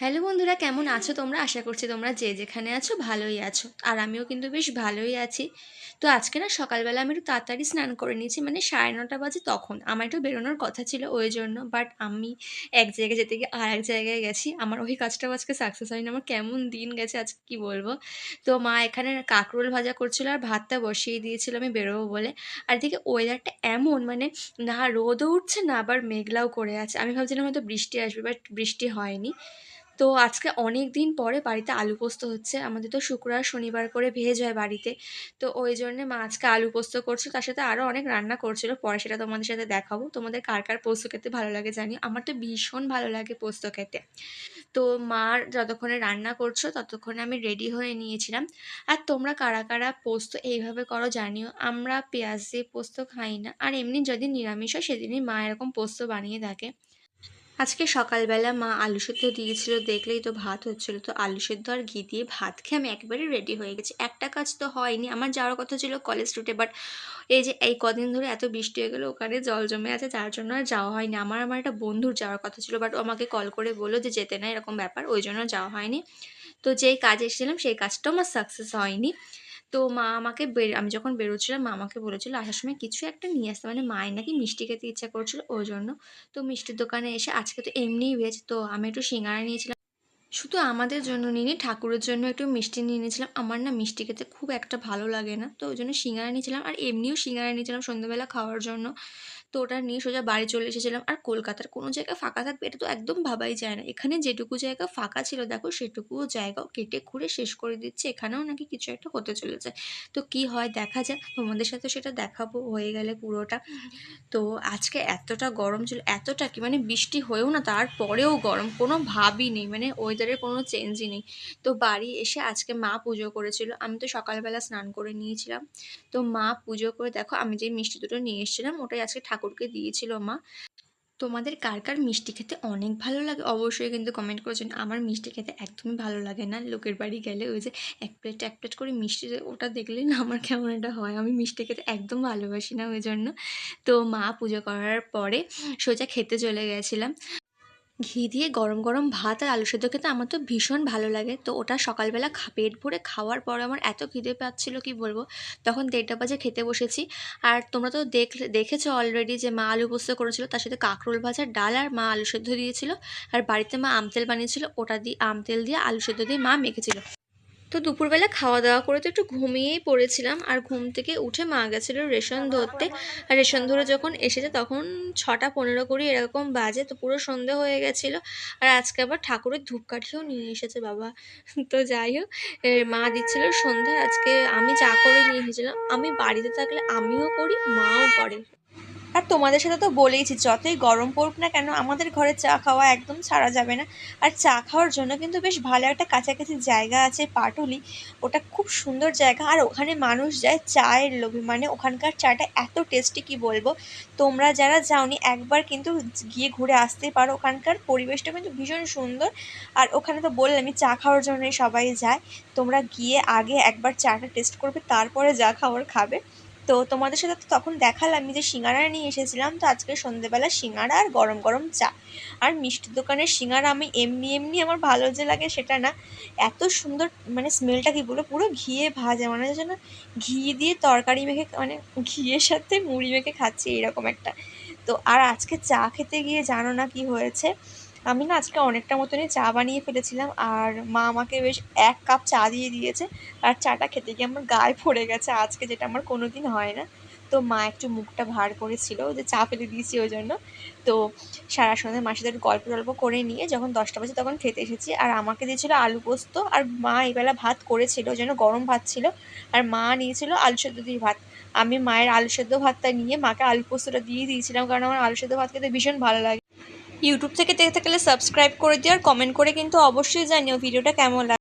Hello বন্ধুরা, কেমন আছো তোমরা? আশা করছি তোমরা যে যেখানে আছো ভালোই আছো। আর আমিও কিন্তু বেশ ভালোই আছি। তো আজকে না সকালবেলা আমি একটু তাড়াতাড়ি স্নান করে নিয়েছি, মানে 9:30 বাজে। তখন আমার একটু বেরোনোর কথা ছিল ওই জন্য, বাট আমি এক জায়গায় যেতে গিয়ে আর এক জায়গায় গেছি। আমার ওই কাজটাও আজকে সাকসেস হয়নি। আমার কেমন দিন গেছে আজকে কি বলবো। তো মা এখানে কাঁকরোল ভাজা করছিল আর ভাতটা বসিয়ে দিয়েছিল আমি বেরোবো বলে। আর এদিকে ওয়েদারটা এমন, মানে না রোদও উঠছে না আবার মেঘলাও করে আছে। আমি ভাবছিলাম হয়তো বৃষ্টি আসবে, বাট বৃষ্টি হয়নি। তো আজকে অনেক দিন পরে বাড়িতে আলু পোস্ত হচ্ছে। আমাদের তো শুক্র আর শনিবার করে ভেজ হয় বাড়িতে। তো ওই জন্যে মা আজকে আলু পোস্ত করছিল, তার সাথে আরও অনেক রান্না করছিল। পরে সেটা তোমাদের সাথে দেখাবো। তোমাদের কার কার পোস্ত খেতে ভালো লাগে জানি, আমার তো ভীষণ ভালো লাগে পোস্ত খেতে। তো মার যতক্ষণে রান্না করছো ততক্ষণে আমি রেডি হয়ে নিয়েছিলাম। আর তোমরা কারা কারা পোস্ত এইভাবে করো জানিও। আমরা পেঁয়াজ দিয়ে পোস্ত খাই না, আর এমনি যদি নিরামিষ হয় সেদিনই মা এরকম পোস্ত বানিয়ে থাকে। আজকে সকালবেলা মা আলু সেদ্ধ দিয়েছিল, দেখলেই তো ভাত হচ্ছিল। তো আলু সেদ্ধ আর ঘি দিয়ে ভাত খেয়ে আমি একবারে রেডি হয়ে গেছি। একটা কাজ তো হয়নি, আমার যাওয়ার কথা ছিল কলেজ রুটে, বাট এই যে এই কদিন ধরে এত বৃষ্টি হয়ে গেলো, ওখানে জল জমে আছে, যার জন্য আর যাওয়া হয়নি। আমার একটা বন্ধুর যাওয়ার কথা ছিল, বাট ও আমাকে কল করে বললো যে যেতে না, এরকম ব্যাপার, ওই জন্য যাওয়া হয়নি। তো যেই কাজে এসেছিলাম সেই কাজটাও আমার সাকসেস হয়নি। তো মা আমাকে আমি যখন বেরোচ্ছিলাম মা আমাকে বলেছিল আসার সময় কিছু একটা নিয়ে আসতে, মানে মায়ের নাকি মিষ্টি খেতে ইচ্ছা করছিল ওই জন্য। তো মিষ্টির দোকানে এসে আজকে তো এমনিই ভেজ, তো আমি একটু সিঙ্গারা নিয়েছিলাম। শুধু আমাদের জন্য নিইনি, ঠাকুরের জন্য একটু মিষ্টি নিয়ে নিয়েছিলাম। আমার না মিষ্টি খেতে খুব একটা ভালো লাগে না, তো ওই জন্য সিঙ্গারা নিয়েছিলাম। আর এমনিও সিঙ্গারা নিয়েছিলাম সন্ধ্যাবেলা খাওয়ার জন্য। তো ওটা নিয়ে সোজা বাড়ি চলে এসেছিলাম। আর কলকাতার কোনো জায়গা ফাঁকা থাকবে এটা তো একদম ভাবাই যায় না। এখানে যেটুকু জায়গা ফাঁকা ছিল দেখো, সেটুকুও জায়গাও কেটে খুঁড়ে শেষ করে দিচ্ছে। এখানেও নাকি কিছু একটা হতে চলেছে। তো কি হয় দেখা যাক, তোমাদের সাথে সেটা দেখাবো হয়ে গেলে পুরোটা। তো আজকে এতটা গরম ছিল, এতটা কি মানে বৃষ্টি হয়েও না তারপরেও গরম, কোনো ভাবই নেই, মানে ওয়েদারের কোনো চেঞ্জই নেই। তো বাড়ি এসে আজকে মা পুজো করেছিল, আমি তো সকালবেলা স্নান করে নিয়েছিলাম। তো মা পুজো করে দেখো আমি যে মিষ্টি দুটো নিয়ে এসেছিলাম ওটাই আজকে ঠাকুরকে দিয়েছিল মা। তোমাদের কার কার মিষ্টি খেতে অনেক ভালো লাগে অবশ্যই কিন্তু কমেন্ট করেছেন। আমার মিষ্টি খেতে একদমই ভালো লাগে না। লোকের বাড়ি গেলে ওই যে এক প্লেট করে মিষ্টি ওটা দেখলেই না আমার কেমন একটা হয়। আমি মিষ্টি খেতে একদম ভালোবাসি না ওই জন্য। তো মা পুজো করার পরে সোজা খেতে চলে গেছিলাম। ঘি দিয়ে গরম গরম ভাত আর আলু সেদ্ধ খেতে আমার তো ভীষণ ভালো লাগে। তো ওটা সকালবেলা পেট ভরে খাওয়ার পরে আমার এত খিদে পাচ্ছিল কি বলবো। তখন 1:30 বাজে খেতে বসেছি। আর তোমরা তো দেখেছো অলরেডি যে মা আলু পোস্ত করেছিল, তার সাথে কাঁকরোল ভাজা, ডাল আর মা আলু সেদ্ধ দিয়েছিল। আর বাড়িতে মা আমতেল বানিয়েছিল, ওটা দিয়ে আমতেল দিয়ে আলু সেদ্ধ দিয়ে মা মেখেছিল। তো দুপুরবেলা খাওয়া দাওয়া করে তো একটু ঘুমিয়েই পড়েছিলাম। আর ঘুম থেকে উঠে মা গেছিলো রেশন ধরতে। আর রেশন ধরে যখন এসেছে তখন 6:15 এরকম বাজে, তো পুরো সন্ধে হয়ে গেছিলো। আর আজকে আবার ঠাকুরের ধূপকাঠিও নিয়ে এসেছে বাবা। তো যাই হোক, মা দিচ্ছিল সন্ধ্যা। আজকে আমি চা করে নিয়ে এসেছিলাম, আমি বাড়িতে থাকলে আমিও করি মাও করে। আর তোমাদের সাথে তো বলেইছি যতই গরম পড়ুক না কেন আমাদের ঘরে চা খাওয়া একদম ছাড়া যাবে না। আর চা খাওয়ার জন্য কিন্তু বেশ ভালো একটা কাছাকাছি জায়গা আছে, পাটুলি। ওটা খুব সুন্দর জায়গা, আর ওখানে মানুষ যায় চায়ের লোভে, মানে ওখানকার চাটা এত টেস্টি কি বলবো। তোমরা যারা যাওনি একবার কিন্তু গিয়ে ঘুরে আসতেই পারো, ওখানকার পরিবেশটা কিন্তু ভীষণ সুন্দর। আর ওখানে তো বললামই চা খাওয়ার জন্যই সবাই যায়। তোমরা গিয়ে আগে একবার চাটা টেস্ট করবে, তারপরে যা খাওয়ার খাবে। তো তোমাদের সাথে তো তখন দেখালামই যে সিঙ্গারা নিয়ে এসেছিলাম। তো আজকে সন্ধ্যেবেলা সিঙ্গারা আর গরম গরম চা। আর মিষ্টির দোকানের সিঙ্গারা আমি এমনি এমনি আমার ভালো যে লাগে সেটা না, এত সুন্দর মানে স্মেলটা কি বলবো, পুরো ঘিয়ে ভাজা, মানে যেন ঘি দিয়ে তরকারি মেখে, মানে ঘিয়ের সাথে মুড়ি মেখে খাচ্ছি এরকম একটা। তো আর আজকে চা খেতে গিয়ে জানো না কি হয়েছে, আমি না আজকে অনেকটা মতনই চা বানিয়ে ফেলেছিলাম। আর মা আমাকে বেশ 1 কাপ চা দিয়ে দিয়েছে। আর চাটা খেতে গিয়ে আমার গায়ে পড়ে গেছে আজকে, যেটা আমার কোনো দিন হয় না। তো মা একটু মুখটা ভার করেছিল যে চা ফেলে দিয়েছি ওই জন্য। তো সারা সন্ধ্যে মার সাথে একটু গল্প টল্প করে নিয়ে যখন 10টা বাজে তখন খেতে এসেছি। আর আমাকে দিয়েছিল আলু পোস্ত, আর মা এবেলা ভাত করেছিল ওই জন্য গরম ভাত ছিল। আর মা নিয়েছিল আলু সেদ্ধ দিয়ে ভাত। আমি মায়ের আলু সেদ্ধ ভাতটা নিয়ে মাকে আলু পোস্তটা দিয়ে দিয়েছিলাম, কারণ আমার আলু সেদ্ধ ভাত খেতে ভীষণ ভালো লাগে। ইউটিউব থেকে দেখতে গেলে সাবস্ক্রাইব করে দিও, আর কমেন্ট করে কিন্তু অবশ্যই জানিও ভিডিওটা কেমন লাগে।